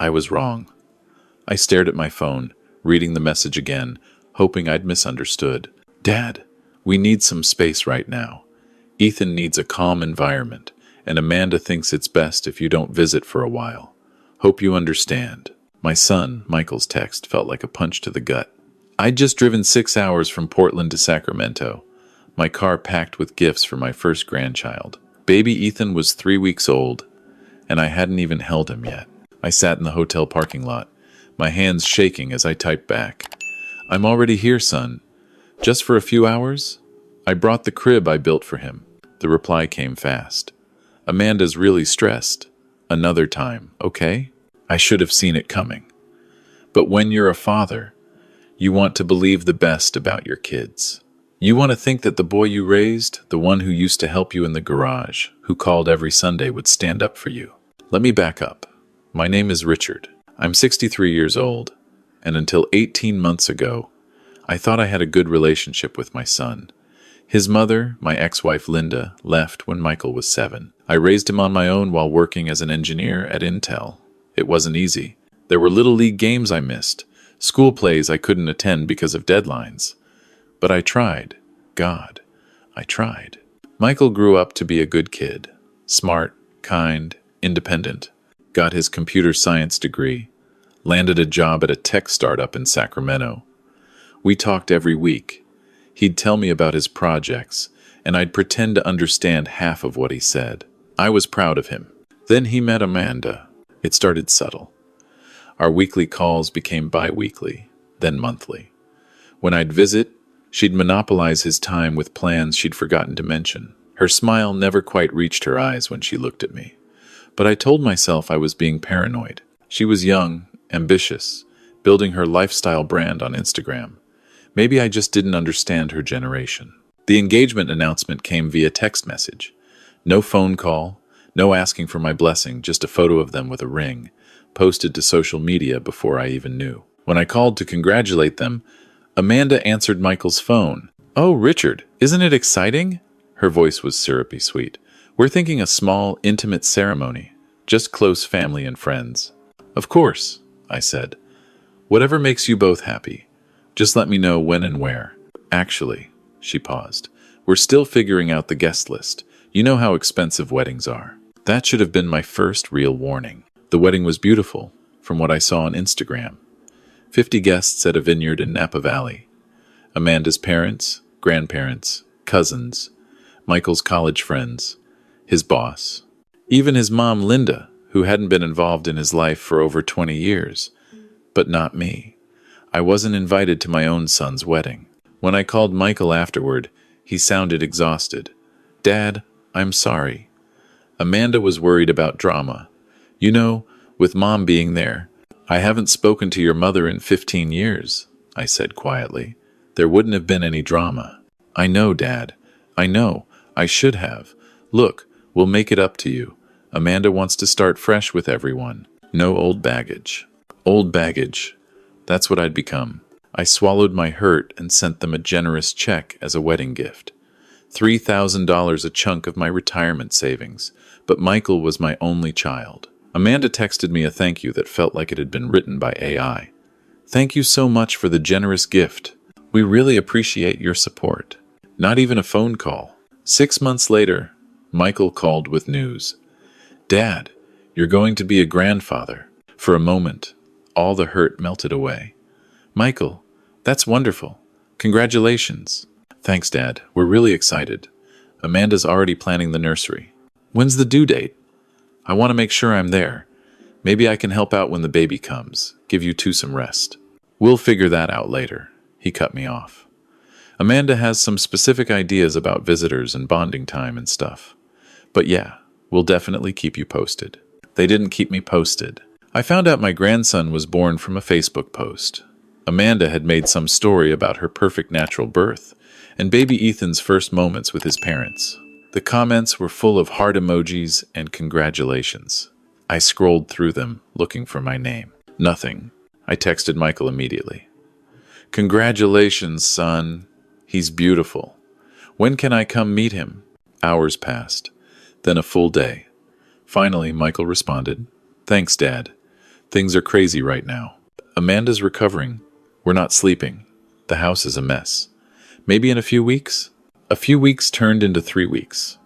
I was wrong. I stared at my phone, reading the message again, hoping I'd misunderstood. Dad, we need some space right now. Ethan needs a calm environment, and Amanda thinks it's best if you don't visit for a while. Hope you understand. My son, Michael's text, felt like a punch to the gut. I'd just driven 6 hours from Portland to Sacramento, my car packed with gifts for my first grandchild. Baby Ethan was 3 weeks old, and I hadn't even held him yet. I sat in the hotel parking lot, my hands shaking as I typed back. I'm already here, son. Just for a few hours? I brought the crib I built for him. The reply came fast. Amanda's really stressed. Another time, okay? I should have seen it coming. But when you're a father, you want to believe the best about your kids. You want to think that the boy you raised, the one who used to help you in the garage, who called every Sunday, would stand up for you. Let me back up. My name is Richard. I'm 63 years old, and until 18 months ago, I thought I had a good relationship with my son. His mother, my ex-wife Linda, left when Michael was 7. I raised him on my own while working as an engineer at Intel. It wasn't easy. There were little league games I missed, school plays I couldn't attend because of deadlines. But I tried. God, I tried. Michael grew up to be a good kid. Smart, kind, independent. Got his computer science degree. Landed a job at a tech startup in Sacramento. We talked every week. He'd tell me about his projects, and I'd pretend to understand half of what he said. I was proud of him. Then he met Amanda. It started subtle. Our weekly calls became bi-weekly, then monthly. When I'd visit, she'd monopolize his time with plans she'd forgotten to mention. Her smile never quite reached her eyes when she looked at me. But I told myself I was being paranoid. She was young, ambitious, building her lifestyle brand on Instagram. Maybe I just didn't understand her generation. The engagement announcement came via text message. No phone call, no asking for my blessing, just a photo of them with a ring, posted to social media before I even knew. When I called to congratulate them, Amanda answered Michael's phone. "Oh, Richard, isn't it exciting?" Her voice was syrupy sweet. "We're thinking a small, intimate ceremony, just close family and friends." "Of course," I said. "Whatever makes you both happy. Just let me know when and where." "Actually," she paused, "we're still figuring out the guest list. You know how expensive weddings are." That should have been my first real warning. The wedding was beautiful, from what I saw on Instagram. 50 guests at a vineyard in Napa Valley. Amanda's parents, grandparents, cousins, Michael's college friends, his boss, even his mom, Linda, who hadn't been involved in his life for over 20 years. But not me. I wasn't invited to my own son's wedding. When I called Michael afterward, he sounded exhausted. "Dad, I'm sorry. Amanda was worried about drama. You know, with Mom being there. I haven't spoken to your mother in 15 years, I said quietly. There wouldn't have been any drama. "I know, Dad. I know. I should have. Look, we'll make it up to you. Amanda wants to start fresh with everyone. No old baggage." Old baggage. That's what I'd become. I swallowed my hurt and sent them a generous check as a wedding gift. $3,000, a chunk of my retirement savings. But Michael was my only child. Amanda texted me a thank you that felt like it had been written by AI. "Thank you so much for the generous gift. We really appreciate your support." Not even a phone call. 6 months later, Michael called with news. "Dad, you're going to be a grandfather." For a moment, all the hurt melted away. "Michael, that's wonderful. Congratulations." "Thanks, Dad. We're really excited. Amanda's already planning the nursery." "When's the due date?" "I want to make sure I'm there. Maybe I can help out when the baby comes, give you two some rest." "We'll figure that out later." He cut me off. "Amanda has some specific ideas about visitors and bonding time and stuff. But yeah, we'll definitely keep you posted." They didn't keep me posted. I found out my grandson was born from a Facebook post. Amanda had made some story about her perfect natural birth and baby Ethan's first moments with his parents. The comments were full of heart emojis and congratulations. I scrolled through them, looking for my name. Nothing. I texted Michael immediately. "Congratulations, son. He's beautiful. When can I come meet him?" Hours passed, then a full day. Finally, Michael responded, "Thanks, Dad. Things are crazy right now. Amanda's recovering. We're not sleeping. The house is a mess. Maybe in a few weeks? A few weeks turned into 3 weeks.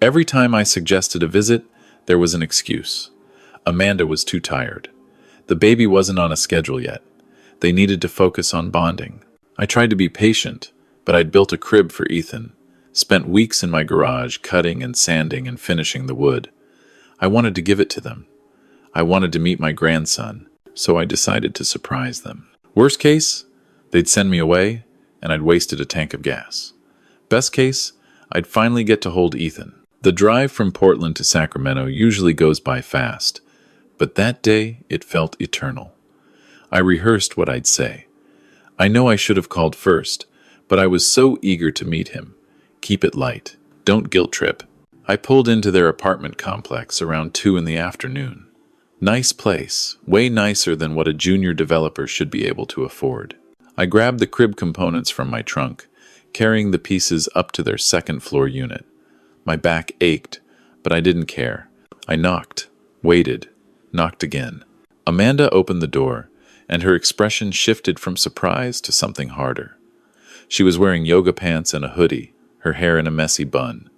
Every time I suggested a visit, there was an excuse. Amanda was too tired. The baby wasn't on a schedule yet. They needed to focus on bonding. I tried to be patient, but I'd built a crib for Ethan, spent weeks in my garage cutting and sanding and finishing the wood. I wanted to give it to them. I wanted to meet my grandson, so I decided to surprise them. Worst case, they'd send me away, and I'd wasted a tank of gas. Best case, I'd finally get to hold Ethan. The drive from Portland to Sacramento usually goes by fast, but that day it felt eternal. I rehearsed what I'd say. I know I should have called first, but I was so eager to meet him. Keep it light. Don't guilt trip. I pulled into their apartment complex around 2 in the afternoon. Nice place, way nicer than what a junior developer should be able to afford. I grabbed the crib components from my trunk, carrying the pieces up to their second-floor unit. My back ached, but I didn't care. I knocked, waited, knocked again. Amanda opened the door, and her expression shifted from surprise to something harder. She was wearing yoga pants and a hoodie, her hair in a messy bun.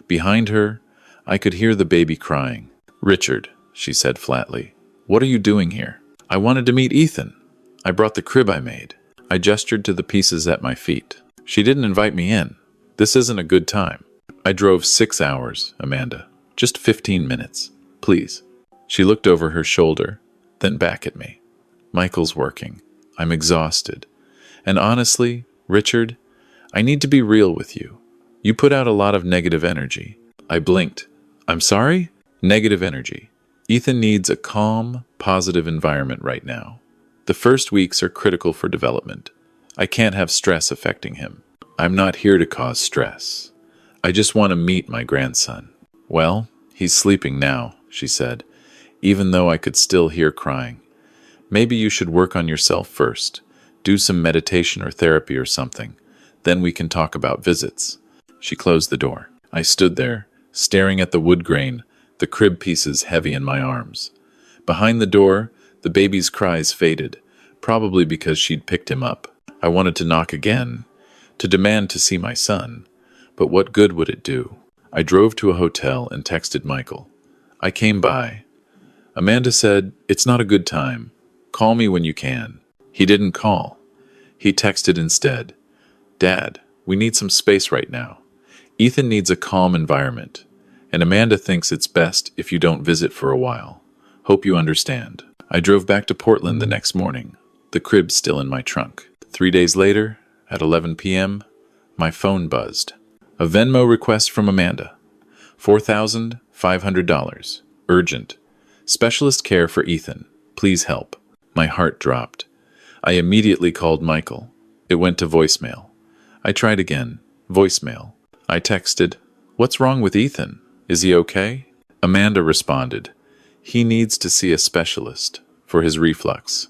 Behind her, I could hear the baby crying. "Richard," she said flatly, "what are you doing here?" "I wanted to meet Ethan. I brought the crib I made." I gestured to the pieces at my feet. "She didn't invite me in. This isn't a good time." "I drove 6 hours, Amanda. Just 15 minutes. Please." She looked over her shoulder, then back at me. "Michael's working. I'm exhausted. And honestly, Richard, I need to be real with you. You put out a lot of negative energy." I blinked. "I'm sorry?" "Negative energy. Ethan needs a calm, positive environment right now. The first weeks are critical for development. I can't have stress affecting him. I'm not here to cause stress. I just want to meet my grandson." "Well, he's sleeping now," she said, even though I could still hear crying. "Maybe you should work on yourself first. Do some meditation or therapy or something. Then we can talk about visits." She closed the door. I stood there, staring at the wood grain, the crib pieces heavy in my arms. Behind the door, the baby's cries faded, probably because she'd picked him up. I wanted to knock again, to demand to see my son. But what good would it do? I drove to a hotel and texted Michael. "I came by." Amanda said, "It's not a good time. Call me when you can." He didn't call. He texted instead. "Dad, we need some space right now. Ethan needs a calm environment, and Amanda thinks it's best if you don't visit for a while. Hope you understand." I drove back to Portland the next morning, the crib still in my trunk. 3 days later, at 11 p.m., my phone buzzed. A Venmo request from Amanda. $4,500. Urgent. Specialist care for Ethan. Please help. My heart dropped. I immediately called Michael. It went to voicemail. I tried again. Voicemail. I texted, "What's wrong with Ethan? Is he okay?" Amanda responded, "He needs to see a specialist for his reflux.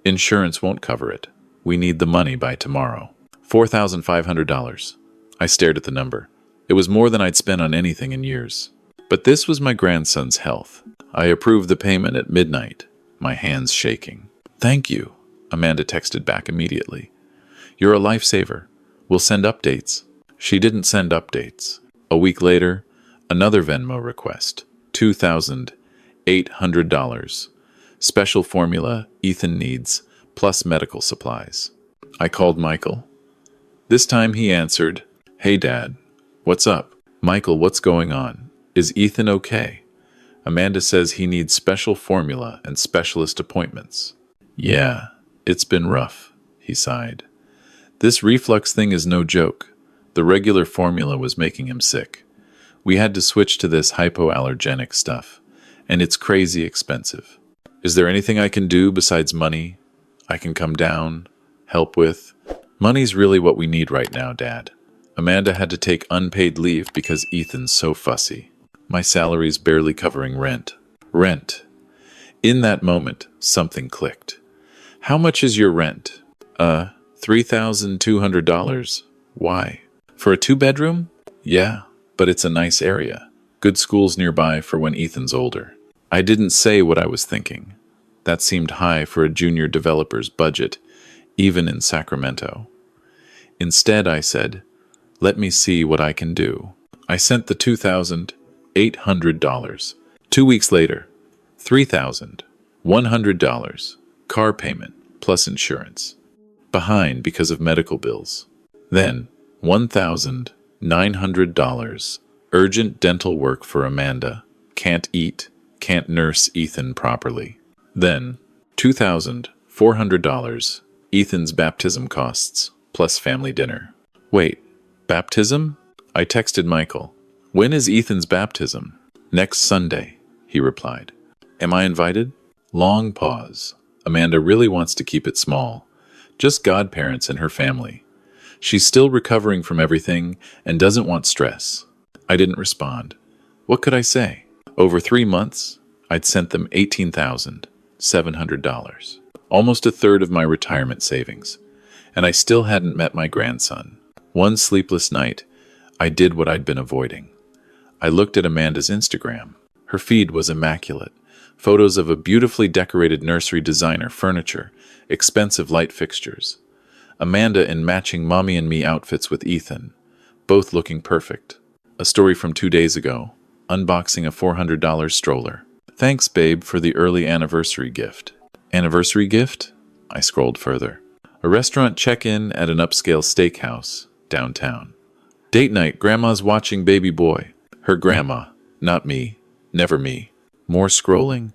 Insurance won't cover it. We need the money by tomorrow." $4,500. I stared at the number. It was more than I'd spent on anything in years. But this was my grandson's health. I approved the payment at midnight, my hands shaking. "Thank you," Amanda texted back immediately. "You're a lifesaver. We'll send updates." She didn't send updates. A week later, another Venmo request. $2,800. Special formula Ethan needs, plus medical supplies. I called Michael. This time he answered, "Hey Dad, what's up?" "Michael, what's going on? Is Ethan okay? Amanda says he needs special formula and specialist appointments." "Yeah, it's been rough," he sighed. "This reflux thing is no joke. The regular formula was making him sick. We had to switch to this hypoallergenic stuff, and it's crazy expensive. Is there anything I can do besides money? I can come down, help with?" "Money's really what we need right now, Dad. Amanda had to take unpaid leave because Ethan's so fussy. My salary's barely covering rent." Rent. In that moment, something clicked. "How much is your rent?" $3,200. "Why? For a 2-bedroom? "Yeah, but it's a nice area. Good schools nearby for when Ethan's older." I didn't say what I was thinking. That seemed high for a junior developer's budget, even in Sacramento. Instead, I said, "Let me see what I can do." I sent the $2,800. 2 weeks later, $3,100. Car payment plus insurance. Behind because of medical bills. Then, $1,900. Urgent dental work for Amanda. Can't eat, can't nurse Ethan properly. Then, $2,400. Ethan's baptism costs, plus family dinner. Wait, baptism? I texted Michael. When is Ethan's baptism? Next Sunday, he replied. Am I invited? Long pause. Amanda really wants to keep it small. Just godparents and her family. She's still recovering from everything and doesn't want stress. I didn't respond. What could I say? Over 3 months, I'd sent them $18,700. Almost a third of my retirement savings. And I still hadn't met my grandson. One sleepless night, I did what I'd been avoiding. I looked at Amanda's Instagram. Her feed was immaculate. Photos of a beautifully decorated nursery designer furniture, expensive light fixtures. Amanda in matching mommy and me outfits with Ethan, both looking perfect. A story from 2 days ago, unboxing a $400 stroller. Thanks, babe, for the early anniversary gift. Anniversary gift? I scrolled further. A restaurant check-in at an upscale steakhouse, downtown. Date night, grandma's watching baby boy. Her grandma, not me, never me. More scrolling.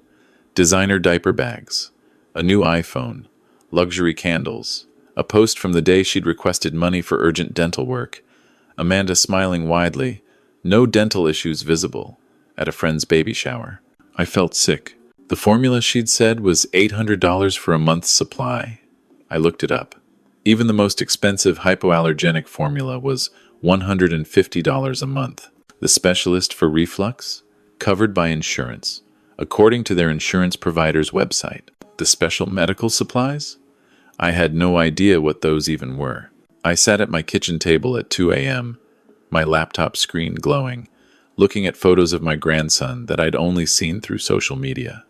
Designer diaper bags. A new iPhone. Luxury candles. A post from the day she'd requested money for urgent dental work. Amanda smiling widely. No dental issues visible. At a friend's baby shower. I felt sick. The formula she'd said was $800 for a month's supply. I looked it up. Even the most expensive hypoallergenic formula was $150 a month. The specialist for reflux? Covered by insurance, according to their insurance provider's website. The special medical supplies? I had no idea what those even were. I sat at my kitchen table at 2 a.m., my laptop screen glowing, looking at photos of my grandson that I'd only seen through social media.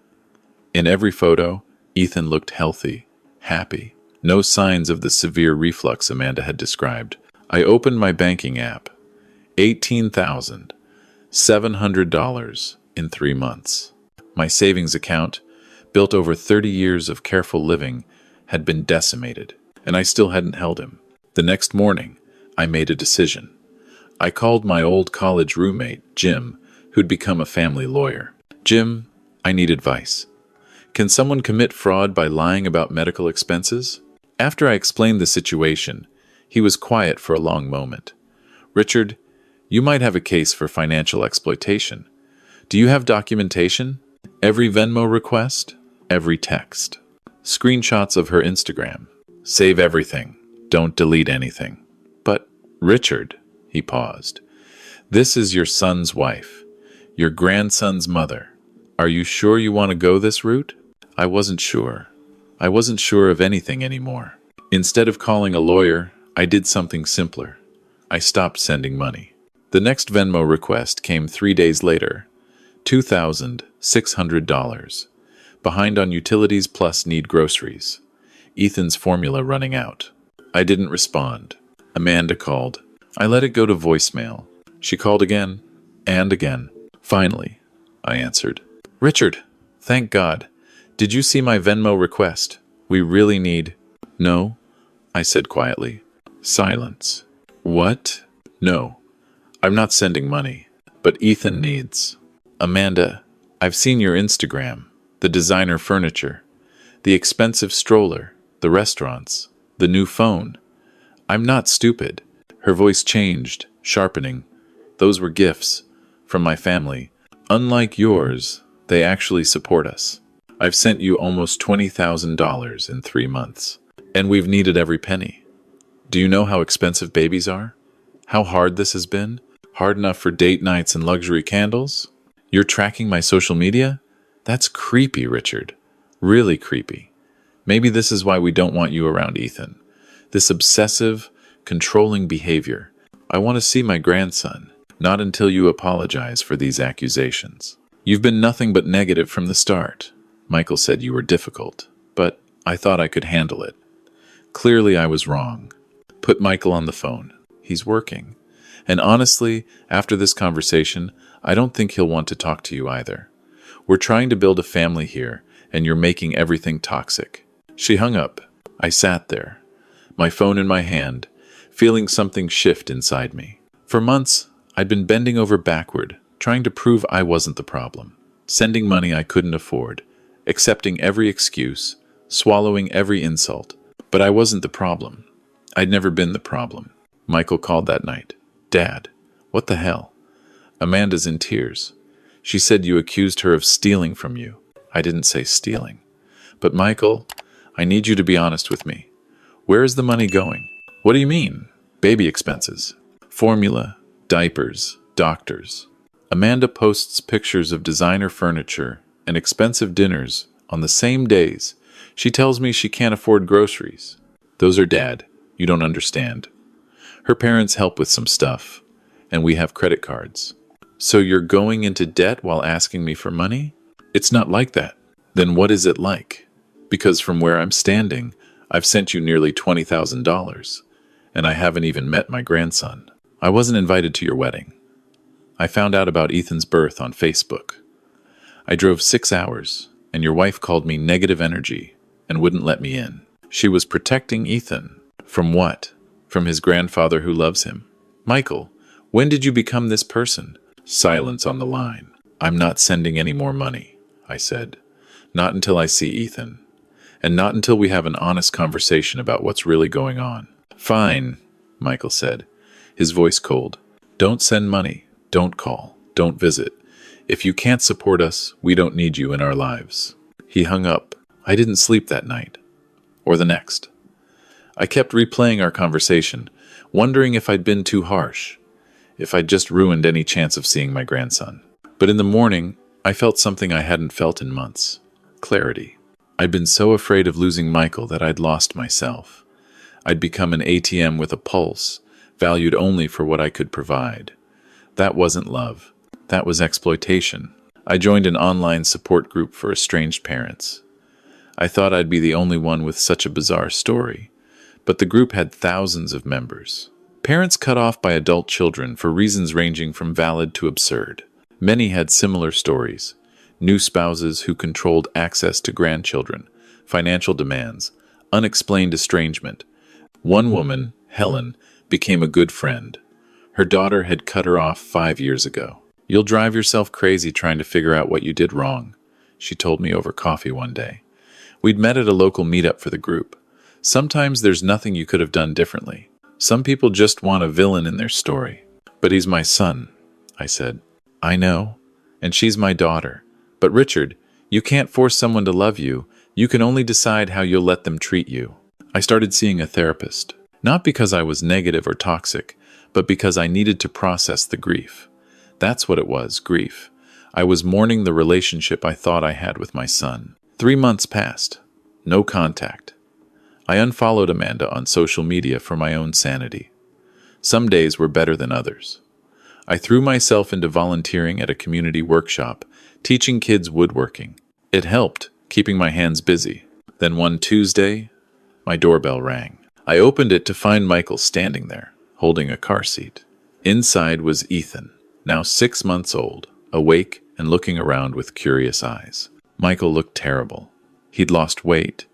In every photo, Ethan looked healthy, happy. No signs of the severe reflux Amanda had described. I opened my banking app. $18,700 in 3 months. My savings account, built over 30 years of careful living, had been decimated, and I still hadn't held him. The next morning, I made a decision. I called my old college roommate, Jim, who'd become a family lawyer. Jim, I need advice. Can someone commit fraud by lying about medical expenses? After I explained the situation, he was quiet for a long moment. Richard, you might have a case for financial exploitation. Do you have documentation? Every Venmo request? Every text? Screenshots of her Instagram. Save everything. Don't delete anything. But, Richard, he paused. This is your son's wife. Your grandson's mother. Are you sure you want to go this route? I wasn't sure. I wasn't sure of anything anymore. Instead of calling a lawyer, I did something simpler. I stopped sending money. The next Venmo request came 3 days later. $2,600. Behind on utilities plus need groceries. Ethan's formula running out. I didn't respond. Amanda called. I let it go to voicemail. She called again and again. Finally, I answered. Richard, thank God. Did you see my Venmo request? We really need... No, I said quietly. Silence. What? No. I'm not sending money, but Ethan needs. Amanda, I've seen your Instagram, the designer furniture, the expensive stroller, the restaurants, the new phone. I'm not stupid. Her voice changed, sharpening. Those were gifts from my family. Unlike yours, they actually support us. I've sent you almost $20,000 in 3 months, and we've needed every penny. Do you know how expensive babies are? How hard this has been? Hard enough for date nights and luxury candles? You're tracking my social media? That's creepy, Richard. Really creepy. Maybe this is why we don't want you around Ethan. This obsessive, controlling behavior. I want to see my grandson, not until you apologize for these accusations. You've been nothing but negative from the start. Michael said you were difficult, but I thought I could handle it. Clearly I was wrong. Put Michael on the phone. He's working. And honestly, after this conversation, I don't think he'll want to talk to you either. We're trying to build a family here, and you're making everything toxic. She hung up. I sat there, my phone in my hand, feeling something shift inside me. For months, I'd been bending over backward, trying to prove I wasn't the problem. Sending money I couldn't afford, accepting every excuse, swallowing every insult. But I wasn't the problem. I'd never been the problem. Michael called that night. Dad, what the hell? Amanda's in tears. She said you accused her of stealing from you. I didn't say stealing. But Michael, I need you to be honest with me. Where is the money going? What do you mean? Baby expenses. Formula, diapers, doctors. Amanda posts pictures of designer furniture and expensive dinners on the same days. She tells me she can't afford groceries. Those are Dad. You don't understand. Her parents help with some stuff, and we have credit cards. So you're going into debt while asking me for money? It's not like that. Then what is it like? Because from where I'm standing, I've sent you nearly $20,000, and I haven't even met my grandson. I wasn't invited to your wedding. I found out about Ethan's birth on Facebook. I drove 6 hours, and your wife called me negative energy and wouldn't let me in. She was protecting Ethan. From what? From his grandfather who loves him. Michael, when did you become this person? Silence on the line. I'm not sending any more money, I said. Not until I see Ethan. And not until we have an honest conversation about what's really going on. Fine, Michael said, his voice cold. Don't send money. Don't call. Don't visit. If you can't support us, we don't need you in our lives. He hung up. I didn't sleep that night. Or the next. I kept replaying our conversation, wondering if I'd been too harsh, if I'd just ruined any chance of seeing my grandson. But in the morning, I felt something I hadn't felt in months. Clarity. I'd been so afraid of losing Michael that I'd lost myself. I'd become an ATM with a pulse, valued only for what I could provide. That wasn't love. That was exploitation. I joined an online support group for estranged parents. I thought I'd be the only one with such a bizarre story, but the group had thousands of members. Parents cut off by adult children for reasons ranging from valid to absurd. Many had similar stories. New spouses who controlled access to grandchildren, financial demands, unexplained estrangement. One woman, Helen, became a good friend. Her daughter had cut her off 5 years ago. You'll drive yourself crazy trying to figure out what you did wrong, she told me over coffee one day. We'd met at a local meetup for the group. Sometimes there's nothing you could have done differently. Some people just want a villain in their story. But he's my son, I said. I know, and she's my daughter. But Richard, you can't force someone to love you. You can only decide how you'll let them treat you. I started seeing a therapist, not because I was negative or toxic, but because I needed to process the grief. That's what it was, grief. I was mourning the relationship I thought I had with my son. 3 months passed. No contact. I unfollowed Amanda on social media for my own sanity. Some days were better than others. I threw myself into volunteering at a community workshop, teaching kids woodworking. It helped, keeping my hands busy. Then one Tuesday, my doorbell rang. I opened it to find Michael standing there, holding a car seat. Inside was Ethan, now 6 months old, awake and looking around with curious eyes. Michael looked terrible. He'd lost weight.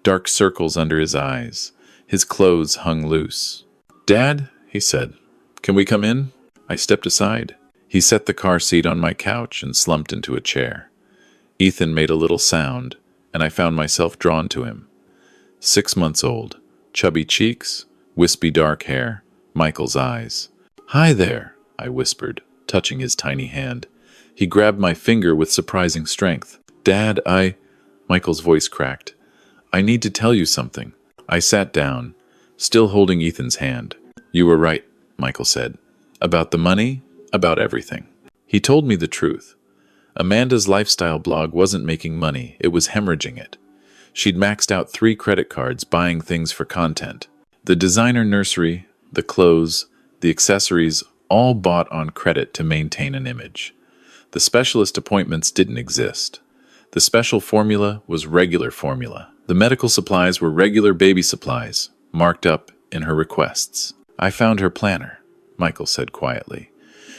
Dark circles under his eyes. His clothes hung loose. "Dad," he said, "can we come in?" I stepped aside. He set the car seat on my couch and slumped into a chair. Ethan made a little sound, and I found myself drawn to him. 6 months old, chubby cheeks, wispy dark hair, Michael's eyes. "Hi there," I whispered, touching his tiny hand. He grabbed my finger with surprising strength. "Dad, Michael's voice cracked. "I need to tell you something." I sat down, still holding Ethan's hand. "You were right," Michael said. "About the money, about everything." He told me the truth. Amanda's lifestyle blog wasn't making money, it was hemorrhaging it. She'd maxed out 3 credit cards buying things for content. The designer nursery, the clothes, the accessories, all bought on credit to maintain an image. The specialist appointments didn't exist. The special formula was regular formula. The medical supplies were regular baby supplies, marked up in her requests. I found her planner, Michael said quietly.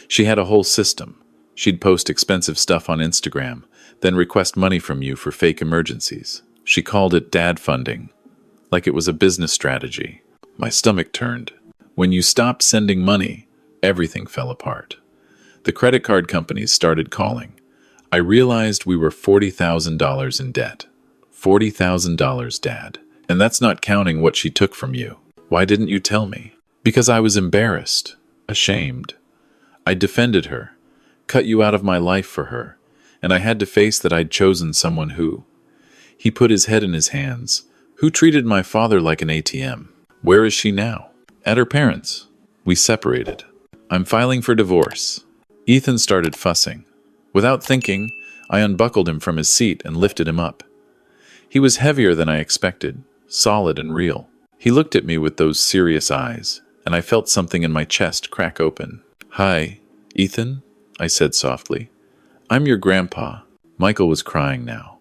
She had a whole system. She'd post expensive stuff on Instagram, then request money from you for fake emergencies. She called it dad funding, like it was a business strategy. My stomach turned. When you stopped sending money, everything fell apart. The credit card companies started calling. I realized we were $40,000 in debt. $40,000, Dad. And that's not counting what she took from you. Why didn't you tell me? Because I was embarrassed, ashamed. I defended her, cut you out of my life for her, and I had to face that I'd chosen someone who... He put his head in his hands. Who treated my father like an ATM? Where is she now? At her parents'. We separated. I'm filing for divorce. Ethan started fussing. Without thinking, I unbuckled him from his seat and lifted him up. He was heavier than I expected, solid and real. He looked at me with those serious eyes, and I felt something in my chest crack open. Hi, Ethan, I said softly. I'm your grandpa. Michael was crying now.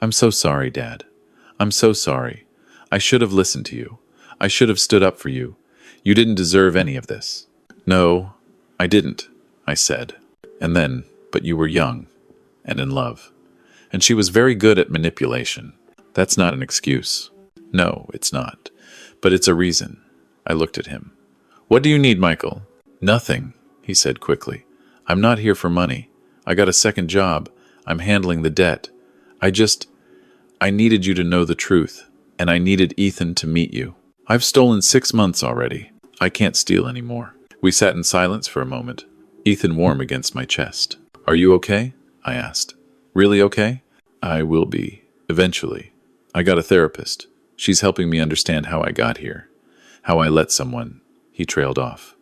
I'm so sorry, Dad. I'm so sorry. I should have listened to you. I should have stood up for you. You didn't deserve any of this. No, I didn't, I said. And then, but you were young and in love. And she was very good at manipulation. That's not an excuse. No, it's not. But it's a reason. I looked at him. What do you need, Michael? Nothing, he said quickly. I'm not here for money. I got a second job. I'm handling the debt. I needed you to know the truth, and I needed Ethan to meet you. I've stolen 6 months already. I can't steal anymore. We sat in silence for a moment, Ethan warm against my chest. Are you okay? I asked. Really okay? I will be, eventually. I got a therapist. She's helping me understand how I got here. How I let someone. He trailed off.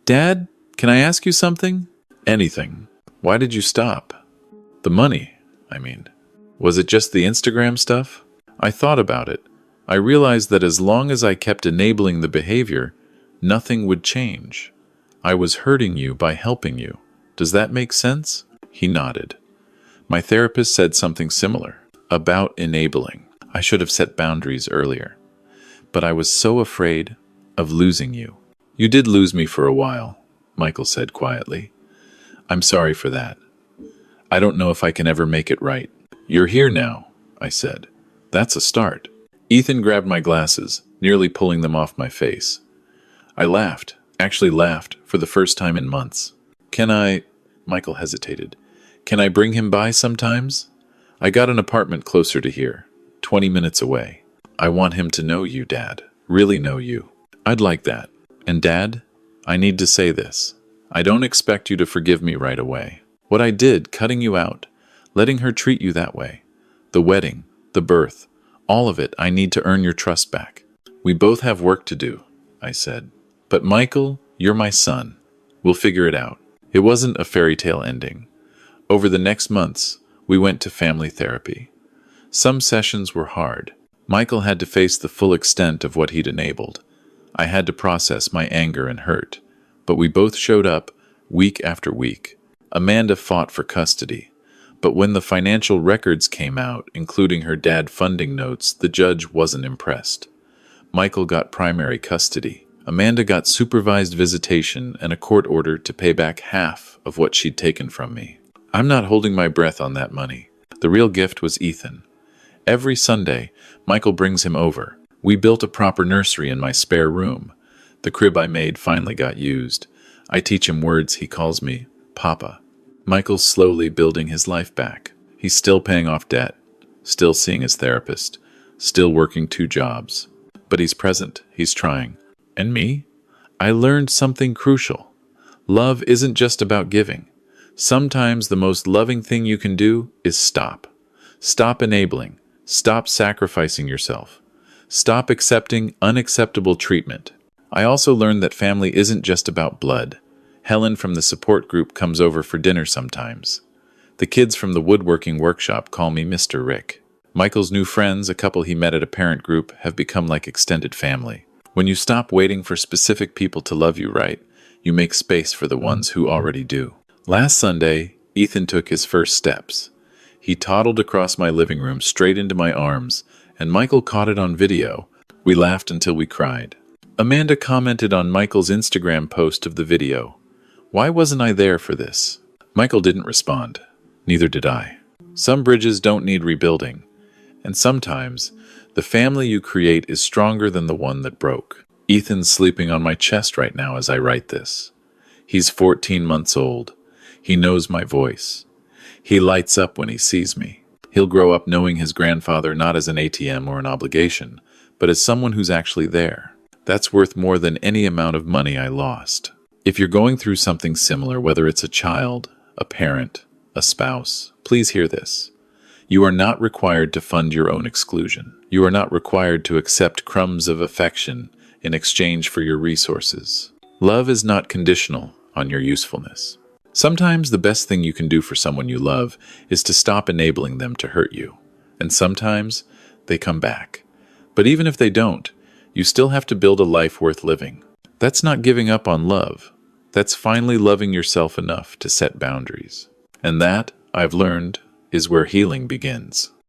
Dad, can I ask you something? Anything. Why did you stop? The money, I mean. Was it just the Instagram stuff? I thought about it. I realized that as long as I kept enabling the behavior, nothing would change. I was hurting you by helping you. Does that make sense? He nodded. My therapist said something similar, about enabling. I should have set boundaries earlier. But I was so afraid of losing you. You did lose me for a while, Michael said quietly. I'm sorry for that. I don't know if I can ever make it right. You're here now, I said. That's a start. Ethan grabbed my glasses, nearly pulling them off my face. I laughed, actually laughed, for the first time in months. Michael hesitated. Can I bring him by sometimes? I got an apartment closer to here, 20 minutes away. I want him to know you, Dad. Really know you. I'd like that. And Dad, I need to say this. I don't expect you to forgive me right away. What I did, cutting you out, letting her treat you that way. The wedding, the birth, all of it, I need to earn your trust back. We both have work to do, I said. But Michael, you're my son. We'll figure it out. It wasn't a fairy tale ending. Over the next months, we went to family therapy. Some sessions were hard. Michael had to face the full extent of what he'd enabled. I had to process my anger and hurt. But we both showed up, week after week. Amanda fought for custody. But when the financial records came out, including her dad funding notes, the judge wasn't impressed. Michael got primary custody. Amanda got supervised visitation and a court order to pay back half of what she'd taken from me. I'm not holding my breath on that money. The real gift was Ethan. Every Sunday, Michael brings him over. We built a proper nursery in my spare room. The crib I made finally got used. I teach him words. He calls me Papa. Michael's slowly building his life back. He's still paying off debt, still seeing his therapist, still working 2 jobs. But he's present. He's trying. And me? I learned something crucial. Love isn't just about giving. Sometimes the most loving thing you can do is stop. Stop enabling. Stop sacrificing yourself. Stop accepting unacceptable treatment. I also learned that family isn't just about blood. Helen from the support group comes over for dinner sometimes. The kids from the woodworking workshop call me Mr. Rick. Michael's new friends, a couple he met at a parent group, have become like extended family. When you stop waiting for specific people to love you right, you make space for the ones who already do. Last Sunday, Ethan took his first steps. He toddled across my living room straight into my arms, and Michael caught it on video. We laughed until we cried. Amanda commented on Michael's Instagram post of the video. Why wasn't I there for this? Michael didn't respond. Neither did I. Some bridges don't need rebuilding, and sometimes the family you create is stronger than the one that broke. Ethan's sleeping on my chest right now as I write this. He's 14 months old. He knows my voice. He lights up when he sees me. He'll grow up knowing his grandfather not as an ATM or an obligation, but as someone who's actually there. That's worth more than any amount of money I lost. If you're going through something similar, whether it's a child, a parent, a spouse, please hear this. You are not required to fund your own exclusion. You are not required to accept crumbs of affection in exchange for your resources. Love is not conditional on your usefulness. Sometimes the best thing you can do for someone you love is to stop enabling them to hurt you. And sometimes they come back. But even if they don't, you still have to build a life worth living. That's not giving up on love. That's finally loving yourself enough to set boundaries. And that, I've learned, is where healing begins.